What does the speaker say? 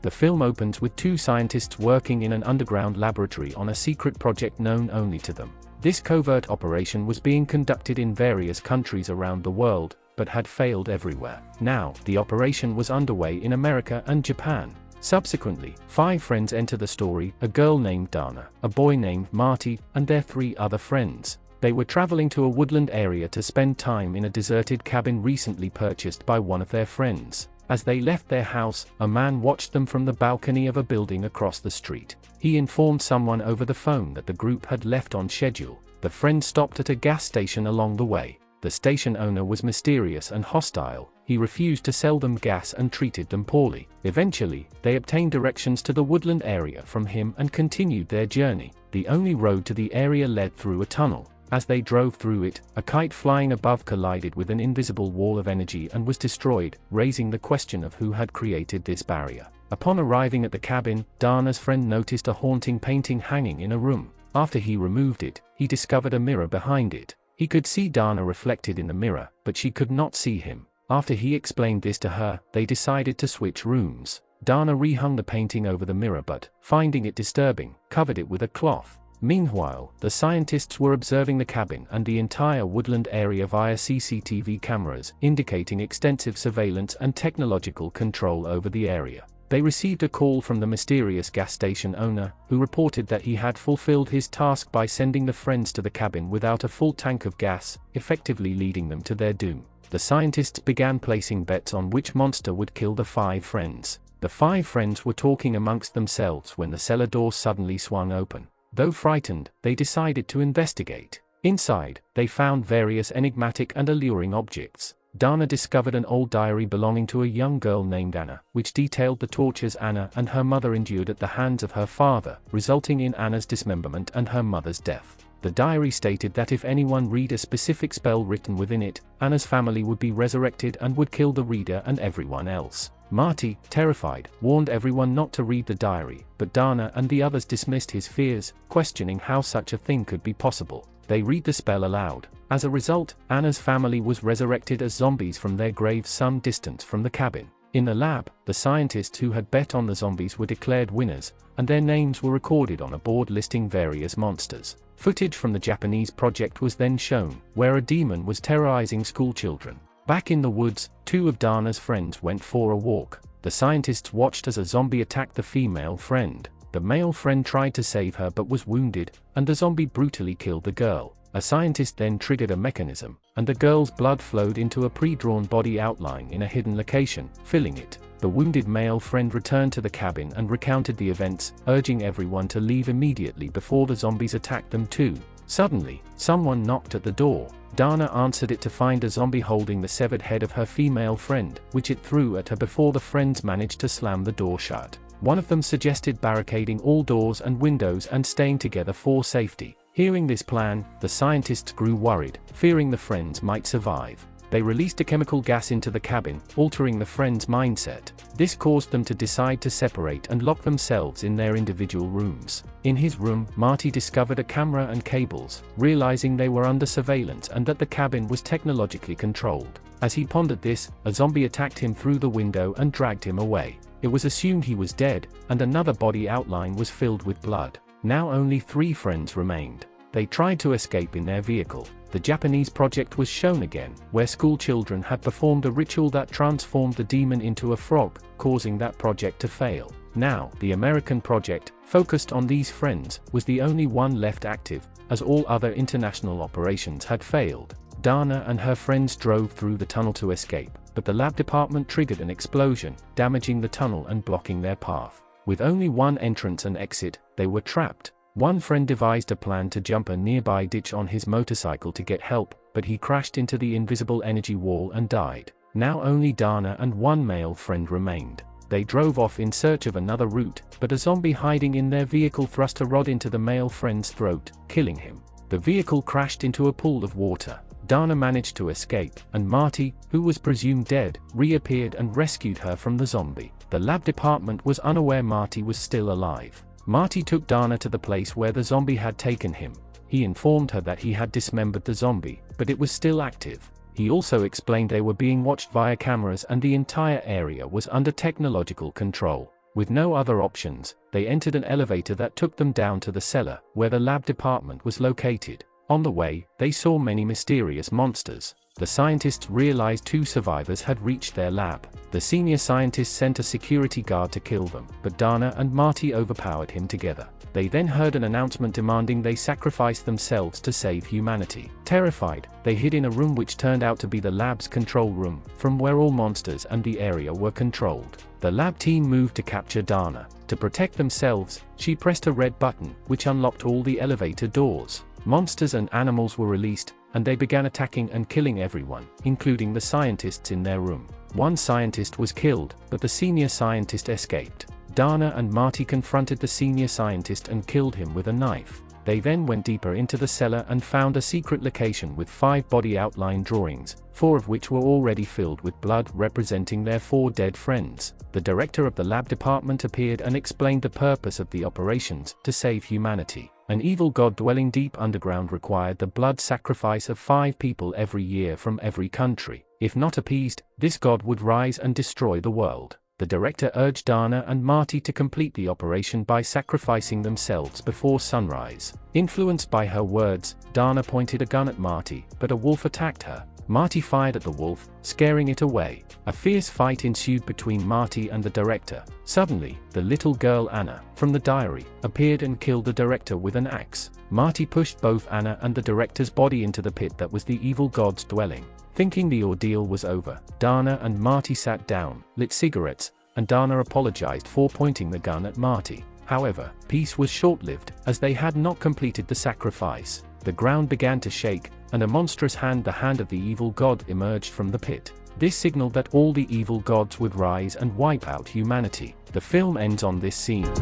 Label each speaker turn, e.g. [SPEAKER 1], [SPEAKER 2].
[SPEAKER 1] The film opens with two scientists working in an underground laboratory on a secret project known only to them. This covert operation was being conducted in various countries around the world, but had failed everywhere. Now, the operation was underway in America and Japan. Subsequently, 5 friends enter the story: a girl named Dana, a boy named Marty, and their 3 other friends. They were traveling to a woodland area to spend time in a deserted cabin recently purchased by one of their friends. As they left their house, a man watched them from the balcony of a building across the street. He informed someone over the phone that the group had left on schedule. The friends stopped at a gas station along the way. The station owner was mysterious and hostile. He refused to sell them gas and treated them poorly. Eventually, they obtained directions to the woodland area from him and continued their journey. The only road to the area led through a tunnel. As they drove through it, a kite flying above collided with an invisible wall of energy and was destroyed, raising the question of who had created this barrier. Upon arriving at the cabin, Dana's friend noticed a haunting painting hanging in a room. After he removed it, he discovered a mirror behind it. He could see Dana reflected in the mirror, but she could not see him. After he explained this to her, they decided to switch rooms. Dana rehung the painting over the mirror but, finding it disturbing, covered it with a cloth. Meanwhile, the scientists were observing the cabin and the entire woodland area via CCTV cameras, indicating extensive surveillance and technological control over the area. They received a call from the mysterious gas station owner, who reported that he had fulfilled his task by sending the friends to the cabin without a full tank of gas, effectively leading them to their doom. The scientists began placing bets on which monster would kill the 5 friends. The 5 friends were talking amongst themselves when the cellar door suddenly swung open. Though frightened, they decided to investigate. Inside, they found various enigmatic and alluring objects. Dana discovered an old diary belonging to a young girl named Anna, which detailed the tortures Anna and her mother endured at the hands of her father, resulting in Anna's dismemberment and her mother's death. The diary stated that if anyone read a specific spell written within it, Anna's family would be resurrected and would kill the reader and everyone else. Marty, terrified, warned everyone not to read the diary, but Dana and the others dismissed his fears, questioning how such a thing could be possible. They read the spell aloud. As a result, Anna's family was resurrected as zombies from their graves some distance from the cabin. In the lab, the scientists who had bet on the zombies were declared winners, and their names were recorded on a board listing various monsters. Footage from the Japanese project was then shown, where a demon was terrorizing schoolchildren. Back in the woods, 2 of Dana's friends went for a walk. The scientists watched as a zombie attacked the female friend. The male friend tried to save her but was wounded, and the zombie brutally killed the girl. A scientist then triggered a mechanism, and the girl's blood flowed into a pre-drawn body outline in a hidden location, filling it. The wounded male friend returned to the cabin and recounted the events, urging everyone to leave immediately before the zombies attacked them too. Suddenly, someone knocked at the door. Dana answered it to find a zombie holding the severed head of her female friend, which it threw at her before the friends managed to slam the door shut. One of them suggested barricading all doors and windows and staying together for safety. Hearing this plan, the scientists grew worried, fearing the friends might survive. They released a chemical gas into the cabin, altering the friends' mindset. This caused them to decide to separate and lock themselves in their individual rooms. In his room, Marty discovered a camera and cables, realizing they were under surveillance and that the cabin was technologically controlled. As he pondered this, a zombie attacked him through the window and dragged him away. It was assumed he was dead, and another body outline was filled with blood. Now only 3 friends remained. They tried to escape in their vehicle. The Japanese project was shown again, where school children had performed a ritual that transformed the demon into a frog, causing that project to fail. Now, the American project, focused on these friends, was the only one left active, as all other international operations had failed. Dana and her friends drove through the tunnel to escape, but the lab department triggered an explosion, damaging the tunnel and blocking their path. With only one entrance and exit, they were trapped. One friend devised a plan to jump a nearby ditch on his motorcycle to get help, but he crashed into the invisible energy wall and died. Now only Dana and one male friend remained. They drove off in search of another route, but a zombie hiding in their vehicle thrust a rod into the male friend's throat, killing him. The vehicle crashed into a pool of water. Dana managed to escape, and Marty, who was presumed dead, reappeared and rescued her from the zombie. The lab department was unaware Marty was still alive. Marty took Dana to the place where the zombie had taken him. He informed her that he had dismembered the zombie, but it was still active. He also explained they were being watched via cameras and the entire area was under technological control. With no other options, they entered an elevator that took them down to the cellar, where the lab department was located. On the way, they saw many mysterious monsters. The scientists realized 2 survivors had reached their lab. The senior scientist sent a security guard to kill them, but Dana and Marty overpowered him together. They then heard an announcement demanding they sacrifice themselves to save humanity. Terrified, they hid in a room which turned out to be the lab's control room, from where all monsters and the area were controlled. The lab team moved to capture Dana. To protect themselves, she pressed a red button, which unlocked all the elevator doors. Monsters and animals were released, and they began attacking and killing everyone, including the scientists in their room. One scientist was killed, but the senior scientist escaped. Dana and Marty confronted the senior scientist and killed him with a knife. They then went deeper into the cellar and found a secret location with 5 body outline drawings, 4 of which were already filled with blood representing their 4 dead friends. The director of the lab department appeared and explained the purpose of the operations: to save humanity. An evil god dwelling deep underground required the blood sacrifice of 5 people every year from every country. If not appeased, this god would rise and destroy the world. The director urged Dana and Marty to complete the operation by sacrificing themselves before sunrise. Influenced by her words, Dana pointed a gun at Marty, but a wolf attacked her. Marty fired at the wolf, scaring it away. A fierce fight ensued between Marty and the director. Suddenly, the little girl Anna, from the diary, appeared and killed the director with an axe. Marty pushed both Anna and the director's body into the pit that was the evil god's dwelling. Thinking the ordeal was over, Dana and Marty sat down, lit cigarettes, and Dana apologized for pointing the gun at Marty. However, peace was short-lived, as they had not completed the sacrifice. The ground began to shake, and a monstrous hand, the hand of the evil god, emerged from the pit. This signaled that all the evil gods would rise and wipe out humanity. The film ends on this scene.